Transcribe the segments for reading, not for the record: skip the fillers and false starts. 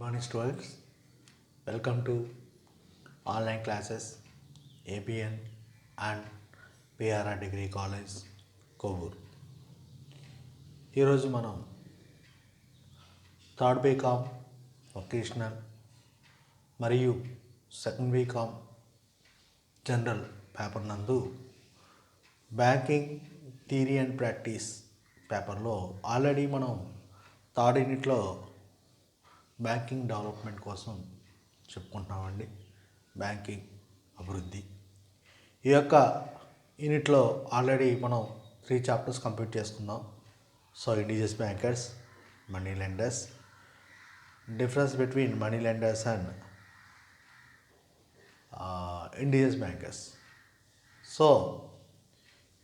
Morning students, welcome to online classes ABN and PRR Degree College Kovur. ఈరోజు మనం third BCom vocational మరియు second BCom general paper నందు banking theory and practice పేపర్లో already మనం third యూనిట్లో banking development కోసం చెప్పుకుంటున్నామండి. Banking అభివృద్ధి ఈ యొక్క యూనిట్లో ఆల్రెడీ మనం 3 చాప్టర్స్ కంప్లీట్ చేసుకున్నాం. So indigenous bankers, money lenders, difference between money lenders and indigenous bankers. So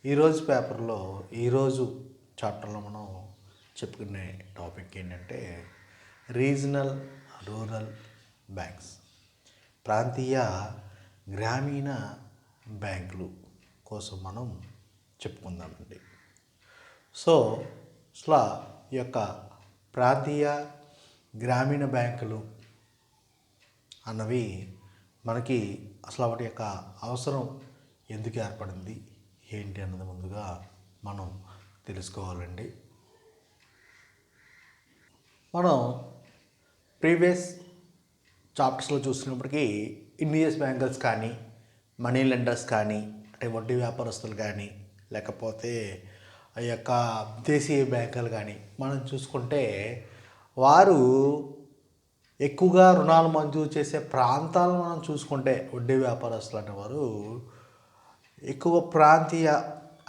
ఈరోజు పేపర్లో ఈరోజు చాప్టర్లో మనం చెప్పుకునే టాపిక్ ఏంటంటే రీజనల్ రూరల్ బ్యాంక్స్, ప్రాంతీయ గ్రామీణ బ్యాంకులు కోసం మనం చెప్పుకుందామండి. సో అసలు ఈ యొక్క ప్రాంతీయ గ్రామీణ బ్యాంకులు అన్నవి మనకి అసలు వాటి యొక్క అవసరం ఎందుకు ఏర్పడింది ఏంటి అన్నది ముందుగా మనం తెలుసుకోవాలండి. మనం ప్రీవియస్ చాప్టర్స్లో చూసినప్పటికీ ఇండిజియస్ బ్యాంకర్స్ కానీ, మనీ లెండర్స్ కానీ, అంటే వడ్డీ వ్యాపారస్తులు కానీ, లేకపోతే ఆ యొక్క దేశీయ బ్యాంకులు కానీ మనం చూసుకుంటే వారు ఎక్కువగా రుణాలు మంజూరు చేసే ప్రాంతాలను మనం చూసుకుంటే వడ్డీ వ్యాపారస్తులు అనేవారు ఎక్కువ ప్రాంతీయ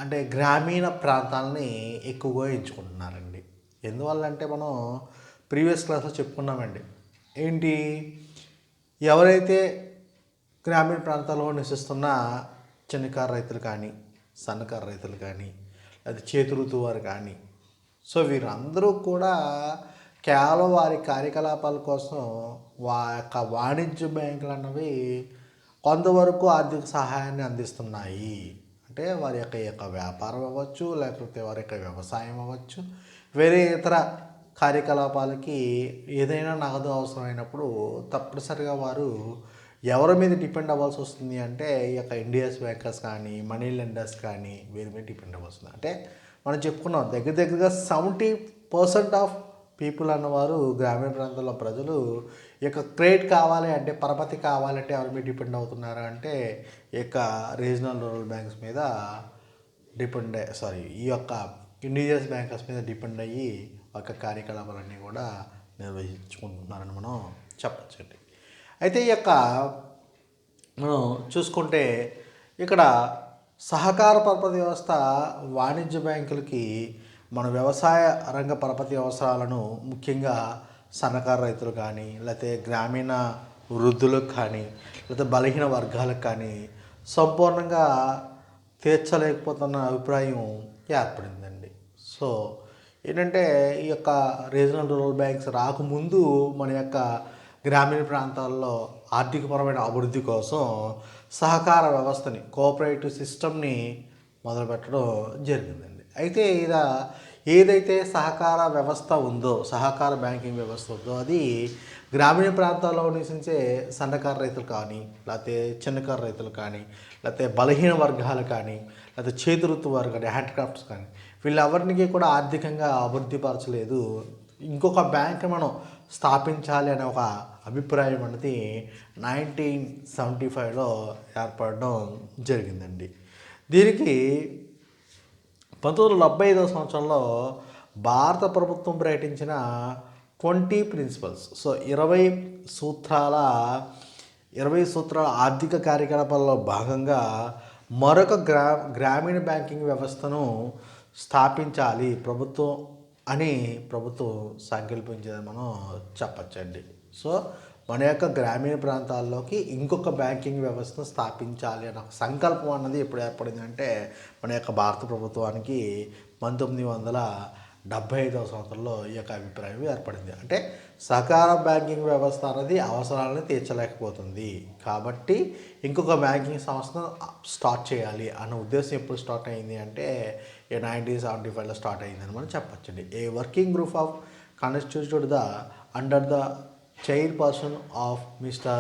అంటే గ్రామీణ ప్రాంతాలని ఎక్కువగా ఎంచుకుంటున్నారండి. ఎందువల్ల అంటే మనం ప్రీవియస్ క్లాస్లో చెప్పుకున్నామండి. ఏంటి, ఎవరైతే గ్రామీణ ప్రాంతాల్లో నివసిస్తున్న చిన్నకారు రైతులు కానీ, సన్నకారు రైతులు కానీ, లేదా చేతివృత్తి వారు కానీ, సో వీరందరూ కూడా కేవలం వారి కార్యకలాపాల కోసం యొక్క వాణిజ్య బ్యాంకులు అన్నవి కొంతవరకు ఆర్థిక సహాయాన్ని అందిస్తున్నాయి. అంటే వారి యొక్క వ్యాపారం అవ్వచ్చు, లేకపోతే వారి యొక్క వ్యవసాయం అవ్వచ్చు, వేరే ఇతర కార్యకలాపాలకి ఏదైనా నగదు అవసరమైనప్పుడు తప్పనిసరిగా వారు ఎవరి మీద డిపెండ్ అవ్వాల్సి వస్తుంది అంటే ఈ యొక్క ఇండియస్ బ్యాంకర్స్ కానీ, మనీ లెండర్స్ కానీ వీరి మీద డిపెండ్ అవ్వాల్సి వస్తుంది. అంటే మనం చెప్పుకున్నాం దగ్గరగా 70% ఆఫ్ పీపుల్ అన్నవారు గ్రామీణ ప్రాంతాల్లో ప్రజలు ఈ యొక్క క్రెడిట్ కావాలి అంటే, పరపతి కావాలంటే ఎవరి మీద డిపెండ్ అవుతున్నారు అంటే ఈ యొక్క రీజనల్ రూరల్ బ్యాంక్స్ మీద ఈ యొక్క ఇండిజియస్ బ్యాంకర్స్ మీద డిపెండ్ అయ్యి ఒక కార్యకలాపాలన్నీ కూడా నిర్వహించుకుంటున్నారని మనం చెప్పచ్చండి. అయితే ఈ యొక్క మనం చూసుకుంటే ఇక్కడ సహకార పరపతి వ్యవస్థ వాణిజ్య బ్యాంకులకి మన వ్యవసాయ రంగ పరపతి అవసరాలను ముఖ్యంగా సన్నకారు రైతులు కానీ, లేకపోతే గ్రామీణ వృద్ధులకు కానీ, లేకపోతే బలహీన వర్గాలకు కానీ సంపూర్ణంగా తీర్చలేకపోతున్న అభిప్రాయం ఏర్పడిందండి. సో ఏంటంటే ఈ యొక్క రీజనల్ రూరల్ బ్యాంక్స్ రాకముందు మన యొక్క గ్రామీణ ప్రాంతాల్లో ఆర్థికపరమైన అభివృద్ధి కోసం సహకార వ్యవస్థని, కోఆపరేటివ్ సిస్టమ్ని మొదలుపెట్టడం జరిగిందండి. అయితే ఏదైతే సహకార వ్యవస్థ ఉందో, సహకార బ్యాంకింగ్ వ్యవస్థ ఉందో అది గ్రామీణ ప్రాంతాల్లో నివసించే సన్నకారు రైతులు కానీ, లేకపోతే చిన్నకారు రైతులు కానీ, లేకపోతే బలహీన వర్గాలు కానీ, లేకపోతే చేతివృత్తి వారు కానీ, హ్యాండ్క్రాఫ్ట్స్ కానీ వీళ్ళెవరికి కూడా ఆర్థికంగా అభివృద్ధి పరచలేదు. ఇంకొక బ్యాంక్ మనం స్థాపించాలి అనే ఒక అభిప్రాయం అనేది 1975లో ఏర్పడడం జరిగిందండి. దీనికి 1975 సంవత్సరంలో భారత ప్రభుత్వం ప్రకటించిన 20 ప్రిన్సిపల్స్, సో 20 సూత్రాల ఆర్థిక కార్యకలాపాల్లో భాగంగా మరొక గ్రామీణ బ్యాంకింగ్ వ్యవస్థను స్థాపించాలి ప్రభుత్వం సంకల్పించేది మనం చెప్పచ్చండి. సో మన యొక్క గ్రామీణ ప్రాంతాల్లోకి ఇంకొక బ్యాంకింగ్ వ్యవస్థను స్థాపించాలి అన్న సంకల్పం అన్నది ఎప్పుడు ఏర్పడిందంటే మన యొక్క భారత ప్రభుత్వానికి 1975 సంవత్సరంలో ఈ యొక్క అభిప్రాయం ఏర్పడింది. అంటే సహకార బ్యాంకింగ్ వ్యవస్థ అనేది అవసరాలను తీర్చలేకపోతుంది కాబట్టి ఇంకొక బ్యాంకింగ్ సంస్థను స్టార్ట్ చేయాలి అన్న ఉద్దేశం ఎప్పుడు స్టార్ట్ అయింది అంటే 1975లో స్టార్ట్ అయిందని మనం చెప్పచ్చండి. A working group of constituted the under the chairperson of Mr.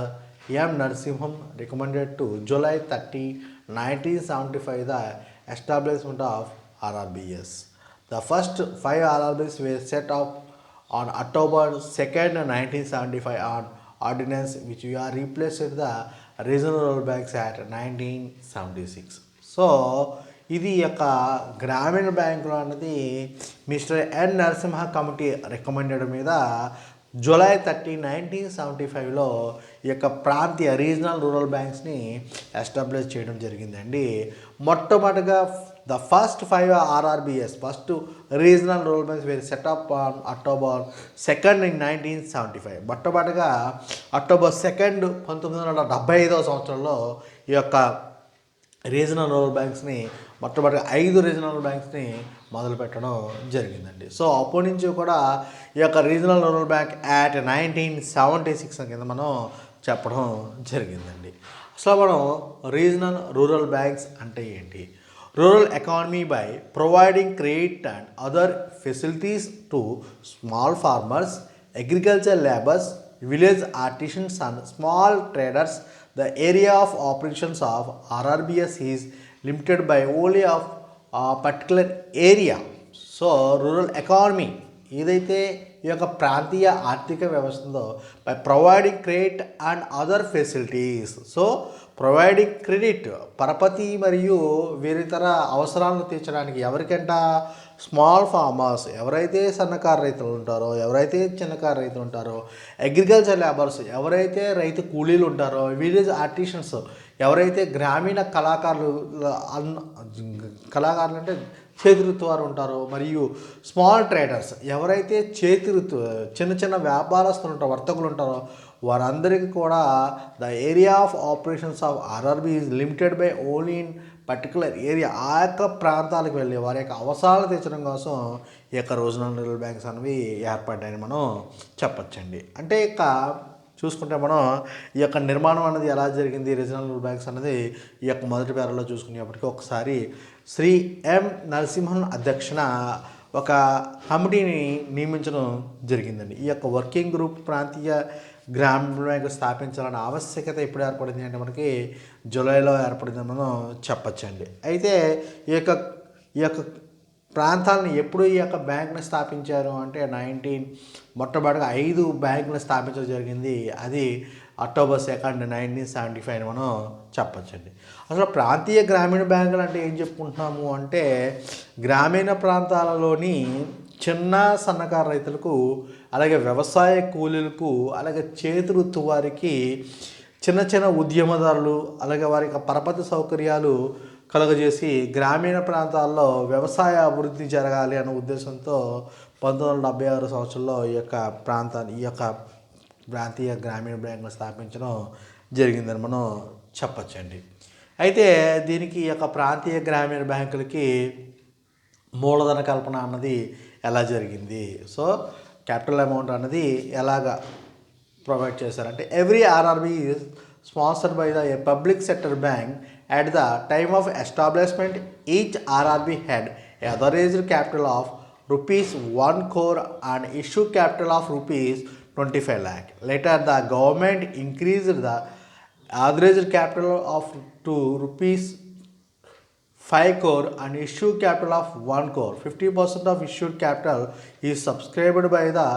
M. Narasimhan recommended to July 30, 1975 the establishment of RRBS. The first 5 RRBs were set up on October 2nd, 1975 on ordinance which we are replaced the regional rural banks at 1976. So ఇది యొక్క గ్రామీణ బ్యాంకులు అన్నది mister N Narasimha committee recommended మీద July 30, 1975లో ఈ యొక్క ప్రాంతీయ రీజనల్ రూరల్ బ్యాంక్స్ని ఎస్టాబ్లిష్ చేయడం జరిగిందండి. మొట్టమొదటిగా the first 5 RRBS first regional rural banks were set up on October 2nd, 1975. మొట్టమొదటిగా October 2nd, 1975 సంవత్సరంలో ఈ యొక్క రీజనల్ రూరల్ బ్యాంక్స్ని మొట్టమొదటి 5 రీజనల్ బ్యాంక్స్ని మొదలుపెట్టడం జరిగిందండి. సో అప్పటి నుంచి కూడా ఈ యొక్క రీజనల్ రూరల్ బ్యాంక్ యాక్ట్ 1976 కింద మనం చెప్పడం జరిగిందండి. అసలు మనం రీజనల్ రూరల్ బ్యాంక్స్ అంటే ఏంటి? Rural economy by providing credit and other facilities to small farmers, agriculture labours, village artisans and small traders. The area of operations of RRBS is limited by only of a particular area. So rural economy ఏదైతే ఈ యొక్క ప్రాంతీయ ఆర్థిక వ్యవస్థ ఉందో by providing credit and other facilities. So providing credit పరపతి మరియు వేరేతర అవసరాలను తీర్చడానికి ఎవరికంట? స్మాల్ ఫార్మర్స్ ఎవరైతే సన్నకారు రైతులు ఉంటారో, ఎవరైతే చిన్నకారు రైతులు ఉంటారో, అగ్రికల్చర్ లేబర్స్ ఎవరైతే రైతు కూలీలు ఉంటారో, విలేజ్ ఆర్టిషన్స్ ఎవరైతే గ్రామీణ కళాకారులు అంటే చేతివృత్తి వారు ఉంటారో, మరియు స్మాల్ ట్రేడర్స్ ఎవరైతే చేతివృత్తి చిన్న చిన్న వ్యాపారస్తులు ఉంటారో, వర్తకులు ఉంటారో వారందరికీ కూడా the area of operations of RRB is limited by only in particular area. ఆ యొక్క ప్రాంతాలకు వెళ్ళి వారి యొక్క అవసరాలు తీర్చడం కోసం ఈ యొక్క రీజనల్ రూరల్ బ్యాంక్స్ అనేవి ఏర్పడ్డాయని మనం చెప్పచ్చండి. అంటే ఇక చూసుకుంటే మనం ఈ యొక్క నిర్మాణం అనేది ఎలా జరిగింది రీజనల్ రూరల్ బ్యాంక్స్ అనేది ఈ యొక్క మొదటి పేరాలో చూసుకునేప్పటికీ ఒకసారి శ్రీ ఎం నరసింహన్ అధ్యక్షన ఒక కమిటీని నియమించడం జరిగిందండి. ఈ యొక్క వర్కింగ్ గ్రూప్ ప్రాంతీయ గ్రామీణ బ్యాంకు స్థాపించాలన్న ఆవశ్యకత ఎప్పుడు ఏర్పడింది అంటే మనకి జూలైలో ఏర్పడిందని మనం చెప్పచ్చండి. అయితే ఈ యొక్క ప్రాంతాలను ఎప్పుడు ఈ యొక్క బ్యాంకుని స్థాపించారు అంటే మొట్టమొదటిగా 5 బ్యాంకులను స్థాపించడం జరిగింది. అది October 2nd, 1975 అని మనం చెప్పచ్చండి. అసలు ప్రాంతీయ గ్రామీణ బ్యాంకులు అంటే ఏం చెప్పుకుంటున్నాము అంటే గ్రామీణ ప్రాంతాలలోని చిన్న సన్నకారు రైతులకు, అలాగే వ్యవసాయ కూలీలకు, అలాగే చేతివృత్తి వారికి, చిన్న చిన్న ఉద్యమదారులు, అలాగే వారికి పరపతి సౌకర్యాలు కలుగజేసి గ్రామీణ ప్రాంతాల్లో వ్యవసాయ అభివృద్ధి జరగాలి అనే ఉద్దేశంతో 1976 సంవత్సరంలో ఈ యొక్క ప్రాంతీయ గ్రామీణ బ్యాంకును స్థాపించడం జరిగిందని మనం చెప్పచ్చండి. అయితే దీనికి ఈ యొక్క ప్రాంతీయ గ్రామీణ బ్యాంకులకి మూలధన కల్పన అన్నది ఎలా జరిగింది? సో క్యాపిటల్ అమౌంట్ అన్నది ఎలాగా ప్రొవైడ్ చేశారంటే every RRB is sponsored by the public sector bank. At the time of establishment, each RRB had authorized capital of rupees 1 crore and issue capital of rupees 25 lakh. Later, the government increased the authorized capital of to rupees 5 crore and issue capital of 1 crore. 50% of issued capital is subscribed by the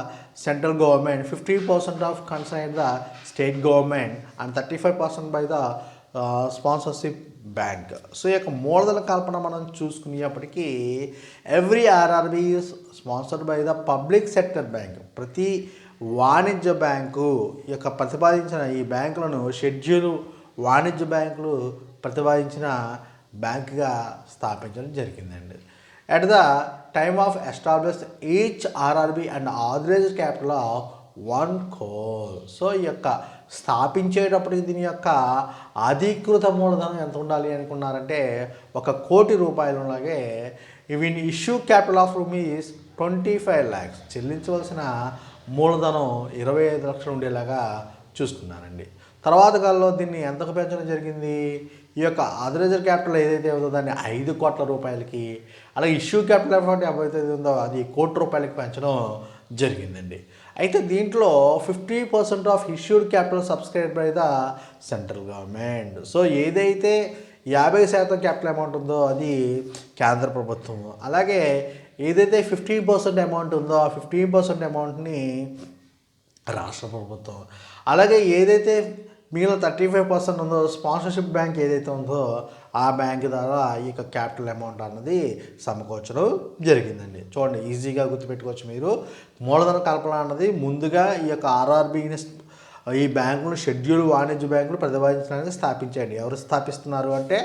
central government, 50% of concerned the state government, and 35% by the sponsorship bank. So ఈ యొక్క మూలధన కల్పన మనం చూసుకునేప్పటికీ every RRB sponsored by the public sector bank. ప్రతి వాణిజ్య bank యొక్క ప్రతిపాదించిన ఈ బ్యాంకులను షెడ్యూల్ వాణిజ్య బ్యాంకులు ప్రతిపాదించిన బ్యాంకుగా స్థాపించడం జరిగిందండి. At the time of establishment, each RRB and authorized capital of 1 crore. So ఈ యొక్క స్థాపించేటప్పటికి దీని యొక్క అధికృత మూలధనం ఎంత ఉండాలి అనుకున్నారంటే 1 కోటి రూపాయలు. అలాగే ఇవి issue capital of rupees 25 lakhs. చెల్లించవలసిన మూలధనం 25 లక్షలు ఉండేలాగా చూసుకున్నారండి. తర్వాత కాలంలో దీన్ని ఎంతకు పెంచడం జరిగింది? ఈ యొక్క ఆథరైజ్డ్ క్యాపిటల్ ఏదైతే ఉందో దాన్ని 5 కోట్ల రూపాయలకి, అలాగే ఇష్యూ క్యాపిటల్ ఏదైతే ఉందో అది 1 కోటి రూపాయలకి పెంచడం జరిగిందండి. అయితే దీంట్లో 50% of issued capital subscribe by the central government. So ఏదైతే 50% క్యాపిటల్ అమౌంట్ ఉందో అది కేంద్ర ప్రభుత్వం, అలాగే ఏదైతే 15% అమౌంట్ ఉందో ఆ 15% అమౌంట్ని రాష్ట్ర ప్రభుత్వం, అలాగే ఏదైతే మిగిలిన 35% ఉందో స్పాన్సర్షిప్ బ్యాంక్ ఏదైతే ఉందో ఆ బ్యాంక్ ద్వారా ఈ యొక్క క్యాపిటల్ అమౌంట్ అన్నది సమకూర్చడం జరిగిందండి. చూడండి, ఈజీగా గుర్తుపెట్టుకోవచ్చు మీరు. మూలధన కల్పన అన్నది ముందుగా ఈ యొక్క ఆర్ఆర్బీని ఈ బ్యాంకులు షెడ్యూల్ వాణిజ్య బ్యాంకులు ప్రతిపాదించడానికి స్థాపించండి. ఎవరు స్థాపిస్తున్నారు అంటే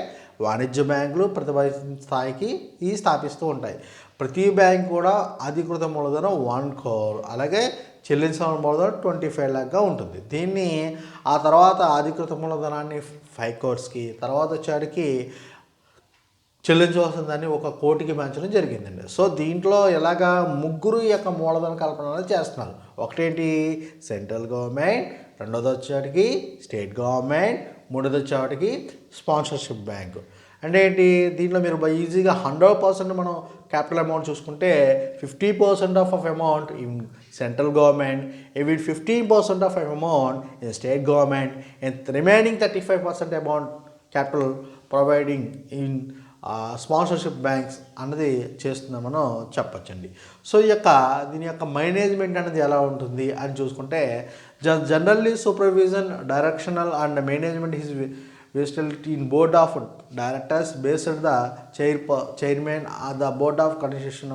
వాణిజ్య బ్యాంకులు ప్రతిపాదించిన స్థాయికి ఈ స్థాపిస్తూ ఉంటాయి. ప్రతి బ్యాంక్ కూడా అధికృత మూలధనం 1 crore, అలాగే చెల్లించాల్సిన మూలధనం 25 lakh ఉంటుంది. దీన్ని ఆ తర్వాత అధికృత మూలధనాన్ని 5 crores, తర్వాత వచ్చేటికి చెల్లించవలసిన దాన్ని 1 కోటికి పెంచడం జరిగిందండి. సో దీంట్లో ఎలాగా ముగ్గురు యొక్క మూలధన కల్పన అనేది చేస్తున్నారు. ఒకటేంటి సెంట్రల్ గవర్నమెంట్, రెండోది వచ్చేటికి స్టేట్ గవర్నమెంట్, మూడోది వచ్చేటికి స్పాన్సర్షిప్ బ్యాంక్. అంటే ఏంటి, దీంట్లో మీరు ఈజీగా 100% మనం క్యాపిటల్ అమౌంట్ చూసుకుంటే 50% of amount in central government, ఇవి 15% of amount in state government, and remaining 35% amount capital providing in sponsorship banks అన్నది చేస్తుందని చెప్పచ్చండి. సో దీని యొక్క మేనేజ్మెంట్ అనేది ఎలా ఉంటుంది అని చూసుకుంటే generally supervision, directional and management is vested in board of directors based the chairman of the board of constitution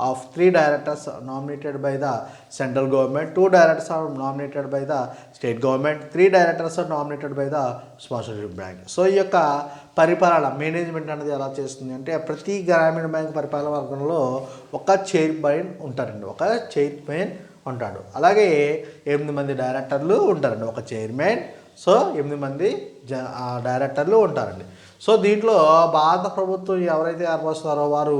of 3 directors nominated by the central government, 2 directors are nominated by the state government, 3 directors are nominated by the sponsorship bank. So ఈ యొక్క పరిపాలన management అనేది ఎలా చేస్తుంది అంటే ప్రతి గ్రామీణ bank పరిపాలన వర్గంలో ఒక చైర్మన్ ఉంటారండి, ఒక చైర్మన్ ఉంటాడు, అలాగే 8 మంది డైరెక్టర్లు ఉంటారండి, ఒక చైర్మన్. సో 8 మంది డైరెక్టర్లు ఉంటారండి. సో దీంట్లో భారత ప్రభుత్వం ఎవరైతే ఏర్పరుస్తారో వారు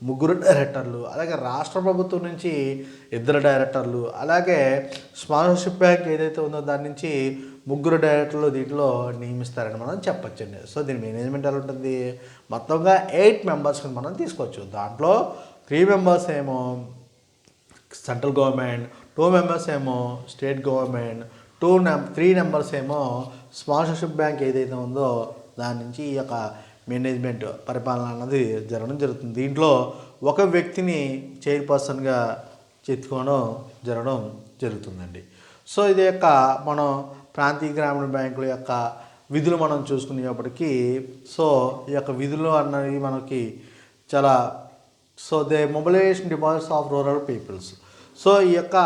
3 డైరెక్టర్లు, అలాగే రాష్ట్ర ప్రభుత్వం నుంచి 2 డైరెక్టర్లు, అలాగే స్పాన్సర్షిప్ బ్యాంక్ ఏదైతే ఉందో దాని నుంచి 3 డైరెక్టర్లు దీంట్లో నియమిస్తారని మనం చెప్పచ్చండి. సో దీని మేనేజ్మెంట్ ఎలా ఉంటుంది, మొత్తంగా 8 మెంబర్స్ని మనం తీసుకోవచ్చు. దాంట్లో 3 మెంబర్స్ ఏమో సెంట్రల్ గవర్నమెంట్, 2 మెంబర్స్ ఏమో స్టేట్ గవర్నమెంట్, 3 మెంబర్స్ ఏమో స్పాన్సర్షిప్ బ్యాంక్ ఏదైతే ఉందో దాని నుంచి ఈ యొక్క మేనేజ్మెంట్ పరిపాలన అన్నది జరగడం జరుగుతుంది. దీంట్లో ఒక వ్యక్తిని చైర్పర్సన్గా జరగడం జరుగుతుందండి. సో ఇది యొక్క మనం ప్రాంతీయ గ్రామీణ బ్యాంకుల యొక్క విధులు మనం చూసుకునేప్పటికీ సో ఈ యొక్క విధులు అన్నవి మనకి చాలా the mobilisation deposits of rural peoples. So ఈ యొక్క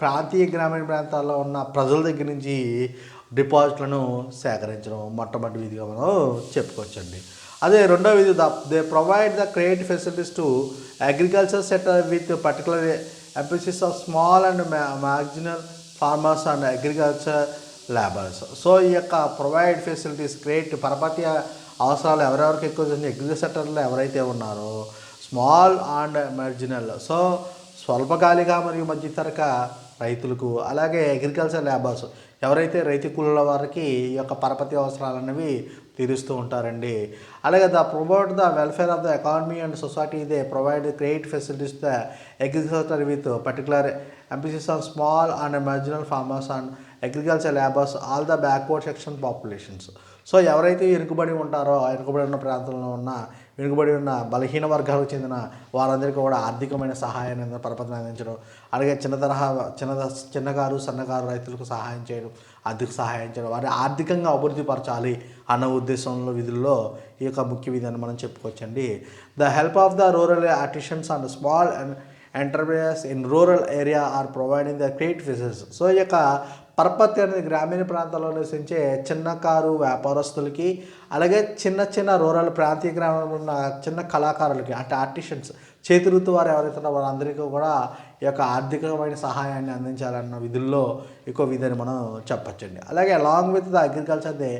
ప్రాంతీయ గ్రామీణ ప్రాంతాల్లో ఉన్న ప్రజల దగ్గర నుంచి డిపాజిట్లను సేకరించడం మొట్టమొదటి విధిగా మనం చెప్పుకోవచ్చండి. అదే రెండో విధి they provide the credit facilities to agriculture sector with particular emphasis of small and marginal farmers and agriculture labours. So ఈ యొక్క ప్రొవైడ్ ఫెసిలిటీస్ క్రెడిట్ పరపతి అవసరాలు ఎవరెవరికి ఎక్కువ అగ్రికల్చర్ సెక్టర్లో ఎవరైతే ఉన్నారో స్మాల్ అండ్ మార్జినల్, సో స్వల్పకాలిక మరియు మధ్యతరక రైతులకు, అలాగే అగ్రికల్చర్ లేబర్స్ ఎవరైతే రైతు కూలీల వారికి ఈ యొక్క పరపతి అవసరాలు అనేవి తీరుస్తూ ఉంటారండి. అలాగే the promote the welfare of the economy and society they provide credit facilities the agriculture with particular emphasis on small and marginal farmers and agriculture labours all the backward section populations. So ఎవరైతే వెనుకబడి ఉంటారో ఆ వెనుకబడి ఉన్న ప్రాంతంలో ఉన్న వెనుకబడి ఉన్న బలహీన వర్గాలకు చెందిన వారందరికీ కూడా ఆర్థికమైన సహాయాన్ని పరపతిని అందించడం, అలాగే చిన్నకారు సన్నకారు రైతులకు సహాయం చేయడం, ఆర్థిక సహాయం చేయడం, వారి ఆర్థికంగా అభివృద్ధి పరచాలి అన్న ఉద్దేశంలో విధుల్లో ఈ యొక్క ముఖ్య విధానం మనం చెప్పుకోవచ్చండి. The help of the rural artisans and small enterprises in rural area are providing the credit facilities. So ఈ యొక్క పరపతి అనేది గ్రామీణ ప్రాంతాల్లో నివసించే చిన్నకారు వ్యాపారస్తులకి, అలాగే చిన్న రూరల్ ప్రాంతీయ గ్రామంలో ఉన్న చిన్న కళాకారులకి అంటే ఆర్టిషన్స్ చేతివృత్తి వారు ఎవరైతే ఉన్నారో వారందరికీ కూడా ఈ యొక్క ఆర్థికమైన సహాయాన్ని అందించాలన్న విధుల్లో ఎక్కువ విధిని మనం చెప్పచ్చండి. అలాగే along with the agriculture they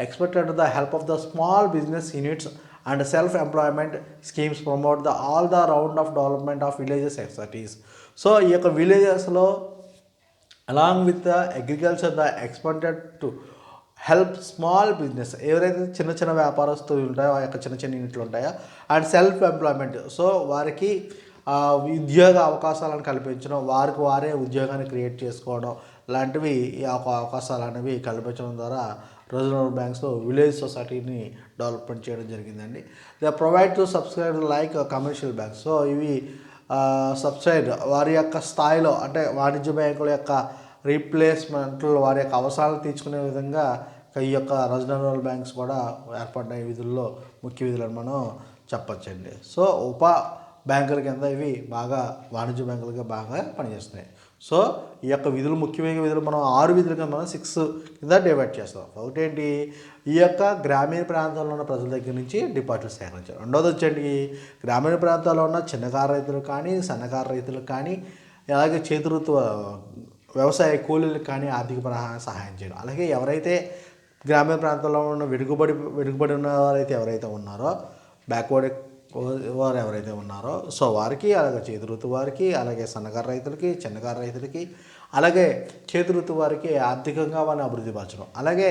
expected the help of the small business units and self employment schemes promote the all the round of development of villages exercise. So ఈ యొక్క విలేజెస్లో along with the agriculture the expected to help small business ఎవరైతే చిన్న వ్యాపారస్తులు ఉంటాయో ఆ యొక్క చిన్న యూనిట్లు ఉంటాయో అండ్ సెల్ఫ్ ఎంప్లాయ్మెంట్, సో వారికి ఉద్యోగ అవకాశాలను కల్పించడం, వారికి వారే ఉద్యోగాన్ని క్రియేట్ చేసుకోవడం లాంటివి ఈ అవకాశాలు అనేవి కల్పించడం ద్వారా రీజనల్ బ్యాంక్స్ విలేజ్ సొసైటీని డెవలప్మెంట్ చేయడం జరిగిందండి. They provide to subscribe like commercial banks. So ఇవి సబ్సైడ్ వారి యొక్క స్థాయిలో అంటే వాణిజ్య బ్యాంకుల యొక్క రీప్లేస్మెంట్లు వారి యొక్క అవసరాలు తీర్చుకునే విధంగా ఈ యొక్క రీజనల్ బ్యాంక్స్ కూడా ఏర్పడిన విధుల్లో ముఖ్య విధులను మనం చెప్పచ్చండి. సో బ్యాంకుల కింద ఇవి బాగా వాణిజ్య బ్యాంకులుగా బాగా పనిచేస్తున్నాయి. సో ఈ యొక్క విధులు ముఖ్యమైన విధులు మనం 6 విధులు కింద మనం 6 కింద డివైడ్ చేస్తాం. ఒకటేంటి, ఈ యొక్క గ్రామీణ ప్రాంతాల్లో ఉన్న ప్రజల దగ్గర నుంచి డిపాజిట్లు సేకరించారు. రెండోది వచ్చేంటి, గ్రామీణ ప్రాంతాల్లో ఉన్న చిన్నకారు రైతులు కానీ సన్నకారు రైతులకు కానీ అలాగే చేతివృత్తి వ్యవసాయ కూలీలకు కానీ ఆర్థిక సహాయం చేయడం. అలాగే ఎవరైతే గ్రామీణ ప్రాంతాల్లో ఉన్న వెనుకబడి ఉన్న వారైతే ఎవరైతే ఉన్నారో బ్యాక్వర్డ్ వారు ఎవరైతే ఉన్నారో సో వారికి, అలాగే చేతివృత్తి వారికి, అలాగే సన్నకారు రైతులకి, చిన్నకారు రైతులకి, అలాగే చేతివృత్తి వారికి ఆర్థికంగా వాళ్ళని అభివృద్ధి పరచడం. అలాగే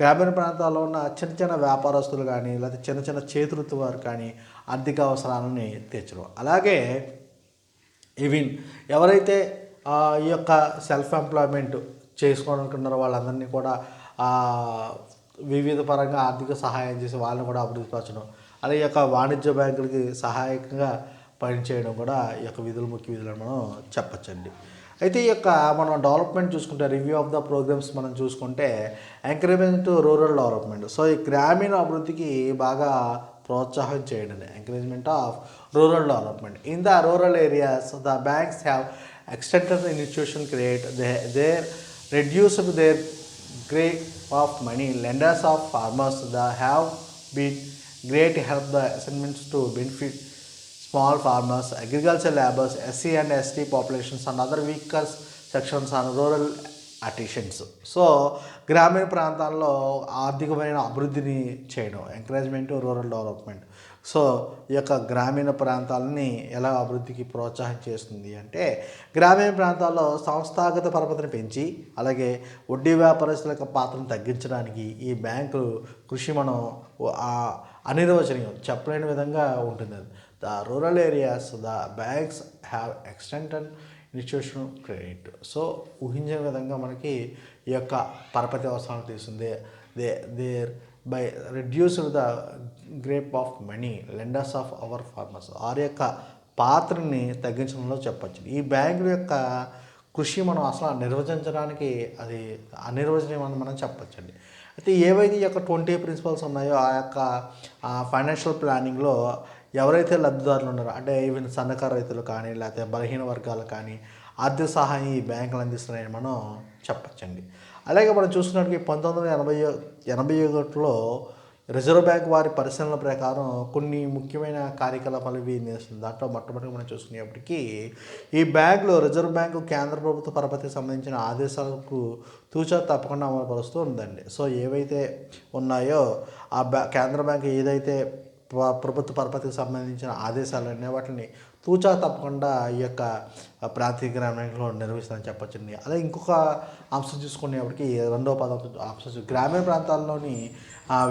గ్రామీణ ప్రాంతాల్లో ఉన్న చిన్న చిన్న వ్యాపారస్తులు కానీ లేకపోతే చిన్న చిన్న చేతివృత్తి వారు కానీ ఆర్థిక అవసరాలని తీర్చడం. అలాగే ఈవెన్ ఎవరైతే ఈ యొక్క సెల్ఫ్ ఎంప్లాయ్మెంట్ చేసుకోవాలనుకున్నారో వాళ్ళందరినీ కూడా వివిధ పరంగా ఆర్థిక సహాయం చేసి వాళ్ళని కూడా అభివృద్ధి పరచడం. అలాగే ఈ యొక్క వాణిజ్య బ్యాంకులకి సహాయకంగా పనిచేయడం కూడా ఈ యొక్క విధులు ముఖ్య విధులను మనం చెప్పచ్చండి. అయితే ఈ యొక్క మనం డెవలప్మెంట్ చూసుకుంటే రివ్యూ ఆఫ్ ద ప్రోగ్రామ్స్ మనం చూసుకుంటే ఎంకరేజ్మెంట్ రూరల్ డెవలప్మెంట్. సో ఈ గ్రామీణ అభివృద్ధికి బాగా ప్రోత్సాహం చేయడం, encouragement of rural development. In the rural areas the banks have extended the institution create they reduced their grade of money lenders of farmers that have been great help the assignments to benefit small farmers, agriculture laborers, SC and ST populations and other weaker sections on rural artisans. So గ్రామీణ ప్రాంతాల్లో ఆర్థికమైన అభివృద్ధిని చేయడం, encouragement rural development. So ఈ యొక్క గ్రామీణ ప్రాంతాలని ఎలా అభివృద్ధికి ప్రోత్సాహం చేస్తుంది అంటే గ్రామీణ ప్రాంతాల్లో సంస్థాగత పరపతిని పెంచి అలాగే వడ్డీ వ్యాపారస్తుల యొక్క పాత్రను తగ్గించడానికి ఈ బ్యాంకులు కృషి మనం అనిర్వచనీయం చెప్పలేని విధంగా ఉంటుంది. The rural areas the banks have extended institutional credit. So ఊహించే విధంగా మనకి ఈ యొక్క పరపతి అవసరాలు తీస్తుంది. Thereby reduced the grape of money lenders of our farmers. వారి యొక్క పాత్రని తగ్గించడంలో చెప్పచ్చు. ఈ బ్యాంకుల యొక్క కృషి మనం అసలు నిర్వచించడానికి అది అనిర్వచనీయం అని మనం చెప్పచ్చండి. అయితే ఏవైతే ఈ యొక్క 20 ప్రిన్సిపల్స్ ఉన్నాయో ఆ యొక్క ఫైనాన్షియల్ ప్లానింగ్లో ఎవరైతే లబ్ధిదారులు ఉన్నారో అంటే ఈవెన్ సన్నకారు రైతులు కానీ లేకపోతే బలహీన వర్గాలు కానీ ఆర్థిక సహాయం ఈ బ్యాంకులు అందిస్తున్నాయని మనం చెప్పచ్చండి. అలాగే మనం చూసినట్టుగా 1981లో రిజర్వ్ బ్యాంక్ వారి పరిశీలన ప్రకారం కొన్ని ముఖ్యమైన కార్యకలాపాలు ఇవి నిర్వహిస్తుంది. దాంట్లో మొట్టమొదటిగా మనం చూసుకునేప్పటికీ ఈ బ్యాంకులో రిజర్వ్ బ్యాంకు కేంద్ర ప్రభుత్వ పరపతికి సంబంధించిన ఆదేశాలకు తూచా తప్పకుండా అమలుపరుస్తూ ఉందండి. సో ఏవైతే ఉన్నాయో ఆ కేంద్ర బ్యాంకు ఏదైతే ప్రభుత్వ పరపతికి సంబంధించిన ఆదేశాలన్నీ వాటిని తూచా తప్పకుండా ఈ యొక్క ప్రాంతీయ గ్రామీణలో నిర్వహిస్తుందని చెప్పచ్చండి. అలాగే ఇంకొక అంశం చూసుకునేప్పటికీ రెండవ అంశం గ్రామీణ ప్రాంతాల్లోని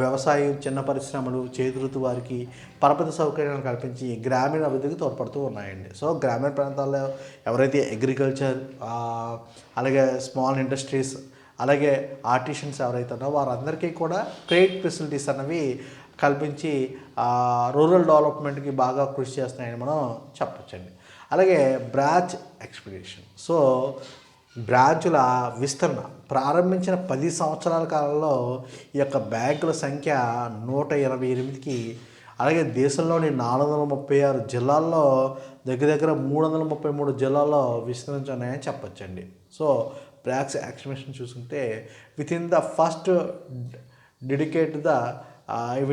వ్యవసాయం, చిన్న పరిశ్రమలు, చేతివృత్తి వారికి పరపతి సౌకర్యాలను కల్పించి గ్రామీణ అభివృద్ధికి తోడ్పడుతూ ఉన్నాయండి. సో గ్రామీణ ప్రాంతాల్లో ఎవరైతే అగ్రికల్చర్ అలాగే స్మాల్ ఇండస్ట్రీస్ అలాగే ఆర్టిషన్స్ ఎవరైతే ఉన్నారో వారందరికీ కూడా క్రెడిట్ ఫెసిలిటీస్ అన్నవి కల్పించి రూరల్ డెవలప్మెంట్కి బాగా కృషి చేస్తున్నాయని మనం చెప్పచ్చండి. అలాగే బ్రాంచ్ ఎక్స్పెడిషన్. సో బ్రాంచుల విస్తరణ ప్రారంభించిన 10 సంవత్సరాల కాలంలో ఈ యొక్క బ్యాంకుల సంఖ్య 188కి అలాగే దేశంలోని 436 జిల్లాల్లో దగ్గర 333 జిల్లాల్లో విస్తరించున్నాయని చెప్పచ్చండి. సో బ్రాంచ్ ఎక్స్పెడిషన్ చూసుకుంటే with in the first dedicate the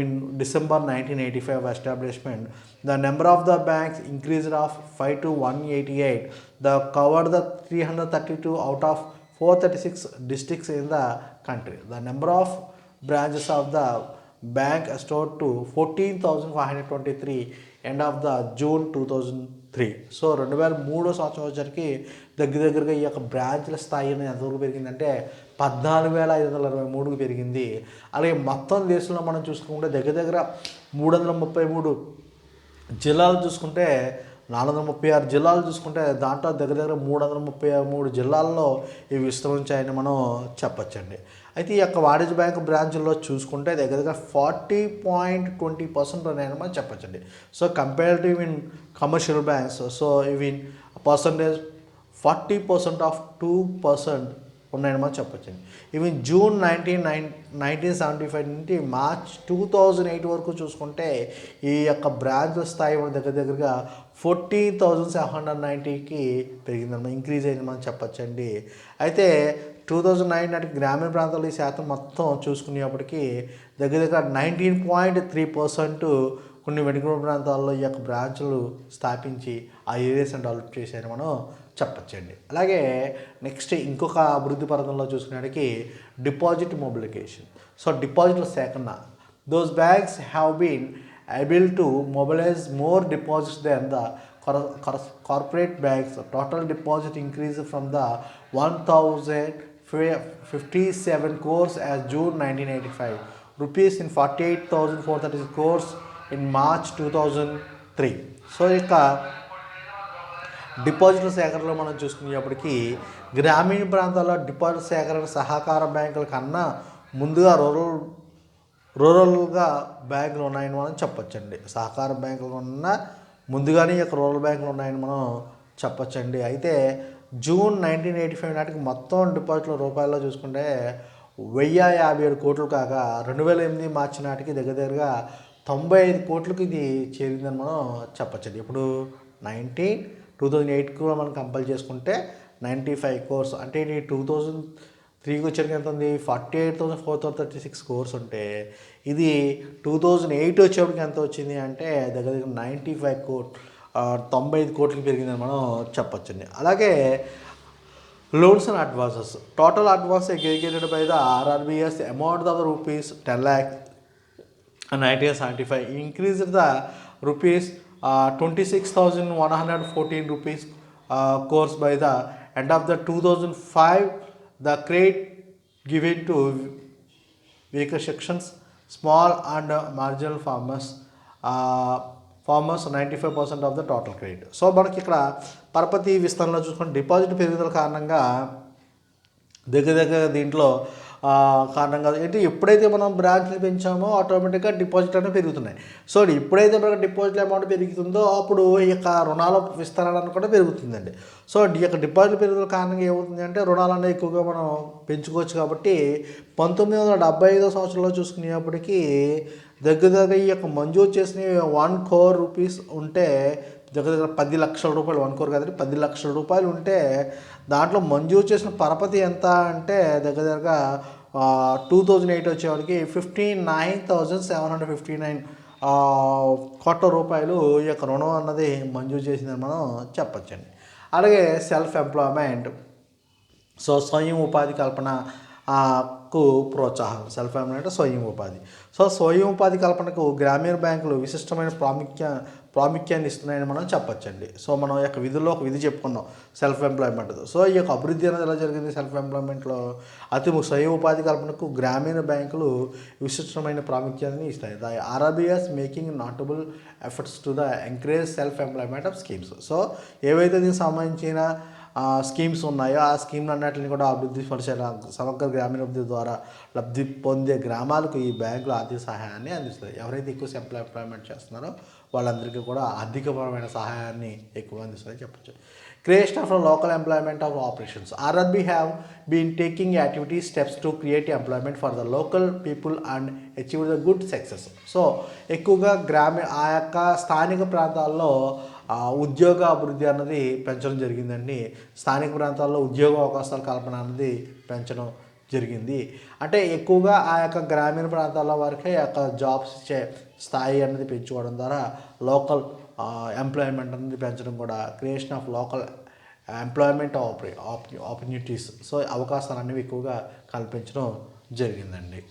in December 1985 establishment, the number of the banks increased of 5 to 188. The covered the 332 out of 436 districts in the country. The number of branches of the bank stood to 14,523 end of the June 2003. So 2003 సంవత్సరం వచ్చరికి దగ్గరగా ఈ యొక్క బ్రాంచ్ల స్థాయి ఎంతవరకు పెరిగిందంటే 14,523కి పెరిగింది. అలాగే మొత్తం దేశంలో మనం చూసుకుంటే దగ్గర 333 జిల్లాలు చూసుకుంటే 436 జిల్లాలు చూసుకుంటే దాంట్లో దగ్గర దగ్గర 333 జిల్లాల్లో ఇవి విస్తరించాయని మనం చెప్పొచ్చండి. అయితే ఈ యొక్క వాణిజ్య బ్యాంకు బ్రాంచుల్లో చూసుకుంటే దగ్గర దగ్గర 40.20% ఉన్నాయని మనం చెప్పొచ్చండి. So comparative in commercial banks, so ఇవి పర్సంటేజ్ 40% ఆఫ్ 2% ఉన్నాయని మనం చెప్పొచ్చండి. ఈవెన్ జూన్ 1975 నుండి మార్చ్ 2008 వరకు చూసుకుంటే ఈ యొక్క బ్రాంచ్ స్థాయి మన దగ్గరగా 14,790కి పెరిగిందన్నమాట, ఇంక్రీజ్ అయింది మనం చెప్పొచ్చండి. అయితే 2009 నాటికి గ్రామీణ ప్రాంతాల్లో ఈ శాతం మొత్తం చూసుకునేప్పటికీ దగ్గర 19.3% కొన్ని వెనుకబడిన ప్రాంతాల్లో ఈ యొక్క బ్రాంచులు స్థాపించి ఆ ఏరియాస్ని డెవలప్ చేశారని మనం చెప్పచ్చండి. అలాగే నెక్స్ట్ ఇంకొక అభివృద్ధి పథకంలో చూసుకునేటికి డిపాజిట్ మొబిలికేషన్. సో డిపాజిట్ల సేకరణ, those banks have been able to mobilise more deposits then the corporate banks. Total deposit increase from the 1,057 crores as June 1985 rupees in 48,436 crores in March 2003. So ఇక డిపాజిట్ల సేకరణలో మనం చూసుకునేప్పటికీ గ్రామీణ ప్రాంతాల్లో డిపాజిట్ సేకరణ సహకార బ్యాంకుల కన్నా ముందుగా రూరల్గా బ్యాంకులు ఉన్నాయని మనం చెప్పొచ్చండి. సహకార బ్యాంకులు ఉన్న ముందుగానే ఈ యొక్క రూరల్ బ్యాంకులు ఉన్నాయని మనం చెప్పొచ్చండి. అయితే జూన్ 1985 నాటికి మొత్తం డిపాజిట్ల రూపాయల్లో చూసుకుంటే 1,057 కోట్లు కాగా 2008 మార్చి నాటికి దగ్గరగా 95 కోట్లకి ఇది చేరిందని మనం చెప్పచ్చండి. ఇప్పుడు 2008 కూడా మనం కంపేర్ చేసుకుంటే 95 crores, అంటే ఇది 2003కి వచ్చేటికి ఎంత ఉంది, 48,436 crores ఉంటే ఇది 2008 వచ్చేప్పటికి ఎంత వచ్చింది అంటే దగ్గర 95 కోట్లు, 95 కోట్లకి పెరిగిందని మనం చెప్పచ్చండి. అలాగే loans and advances, total advance aggregated by the RRBS amount of rupees 10 lakh and 1975 increased the rupees 26,114 rupees crores by the end of the 2005. The credit given to weaker sections, small and marginal farmers 95% of the total credit. So మనకి ఇక్కడ పరపతి విస్తరణలో చూసుకుంటే deposit పెరుగుదల కారణంగా దగ్గర దీంట్లో కారణంగా ఏంటి, ఎప్పుడైతే మనం బ్రాంచ్లు పెంచామో ఆటోమేటిక్గా డిపాజిట్ అనేవి పెరుగుతున్నాయి. సో ఎప్పుడైతే మనకు డిపాజిట్ అమౌంట్ పెరుగుతుందో అప్పుడు ఈ యొక్క రుణాల విస్తరణ కూడా పెరుగుతుందండి. సో ఈ యొక్క డిపాజిట్ పెరుగుదల కారణంగా ఏమవుతుంది అంటే రుణాలు అనేవి ఎక్కువగా మనం పెంచుకోవచ్చు. కాబట్టి 1975 సంవత్సరంలో చూసుకునేప్పటికీ దగ్గర ఈ యొక్క మంజూరు చేసిన 1 crore rupees ఉంటే దగ్గర 10 లక్షల రూపాయలు, 1 crore కాదండి 10 లక్షల రూపాయలు ఉంటే దాంట్లో మంజూరు చేసిన పరపతి ఎంత అంటే దగ్గరగా 2008 వచ్చేవాడికి 59,759 కోట్ల రూపాయలు ఈ యొక్క రుణం అన్నది మంజూరు చేసిందని మనం చెప్పచ్చండి. అలాగే సెల్ఫ్ ఎంప్లాయ్మెంట్, సో స్వయం ఉపాధి కల్పన కు ప్రోత్సాహం, సెల్ఫ్ ఎంప్లాయ్మెంట్ స్వయం ఉపాధి. సో స్వయం ఉపాధి కల్పనకు గ్రామీణ బ్యాంకులు విశిష్టమైన ప్రాముఖ్యాన్ని ఇస్తున్నాయని మనం చెప్పచ్చండి. సో మనం యొక్క విధుల్లో ఒక విధి చెప్పుకున్నాం సెల్ఫ్ ఎంప్లాయ్మెంట్. సో ఈ యొక్క అభివృద్ధి అనేది ఎలా జరిగింది సెల్ఫ్ ఎంప్లాయ్మెంట్లో, స్వయం ఉపాధి కల్పనకు గ్రామీణ బ్యాంకులు విశిష్టమైన ప్రాముఖ్యాన్ని ఇస్తాయి. The RRBS making notable efforts to the encourage self employment of schemes. So ఏవైతే దీనికి సంబంధించిన స్కీమ్స్ ఉన్నాయో ఆ స్కీమ్ అన్నింటిని కూడా అభివృద్ధి పరిచేయడానికి సమగ్ర గ్రామీణాభివృద్ధి ద్వారా లబ్ధి పొందే గ్రామాలకు ఈ బ్యాంకులు ఆర్థిక సహాయాన్ని అందిస్తాయి. ఎవరైతే ఎక్కువ సెల్ఫ్ ఎంప్లాయ్మెంట్ చేస్తున్నారో వాళ్ళందరికీ కూడా ఆర్థికపరమైన సహాయాన్ని ఎక్కువ అందిస్తారని చెప్పచ్చు. Creation of local employment of operations, RRB have been taking activity steps to create employment for the local people and achieve the good success. So ఎక్కువగా ఆ యొక్క స్థానిక ప్రాంతాల్లో ఉద్యోగ అభివృద్ధి అన్నది పెంచడం జరిగిందండి. స్థానిక ప్రాంతాల్లో ఉద్యోగ అవకాశాల కల్పన అన్నది పెంచడం జరిగింది. అంటే ఎక్కువగా ఆ యొక్క గ్రామీణ ప్రాంతాల వరకే ఆ యొక్క జాబ్స్ ఇచ్చే స్థాయి అనేది పెంచుకోవడం ద్వారా లోకల్ ఎంప్లాయ్మెంట్ అనేది పెంచడం కూడా creation of local employment opportunities, so అవకాశాలు అనేవి ఎక్కువగా కల్పించడం జరిగిందండి.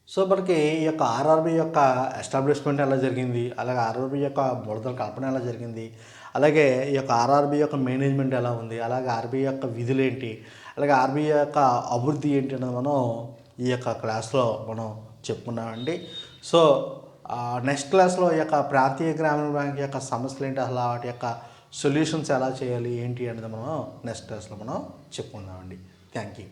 సో మనకి ఈ యొక్క RRB యొక్క ఎస్టాబ్లిష్మెంట్ ఎలా జరిగింది, అలాగే RRB యొక్క మూలధన కల్పన ఎలా జరిగింది, అలాగే ఈ యొక్క RRB యొక్క మేనేజ్మెంట్ ఎలా ఉంది, అలాగే RBI యొక్క విధులు ఏంటి, అలాగే RBI యొక్క అభివృద్ధి ఏంటి అనేది మనం ఈ యొక్క క్లాస్లో మనం చెప్పుకున్నామండి. సో నెక్స్ట్ క్లాస్లో ఈ యొక్క ప్రాంతీయ గ్రామీణ బ్యాంక్ యొక్క సమస్యలు ఏంటి, అసలు వాటి యొక్క సొల్యూషన్స్ ఎలా చేయాలి ఏంటి అనేది మనం నెక్స్ట్ క్లాస్లో మనం చెప్పుకుందామండి. Thank you.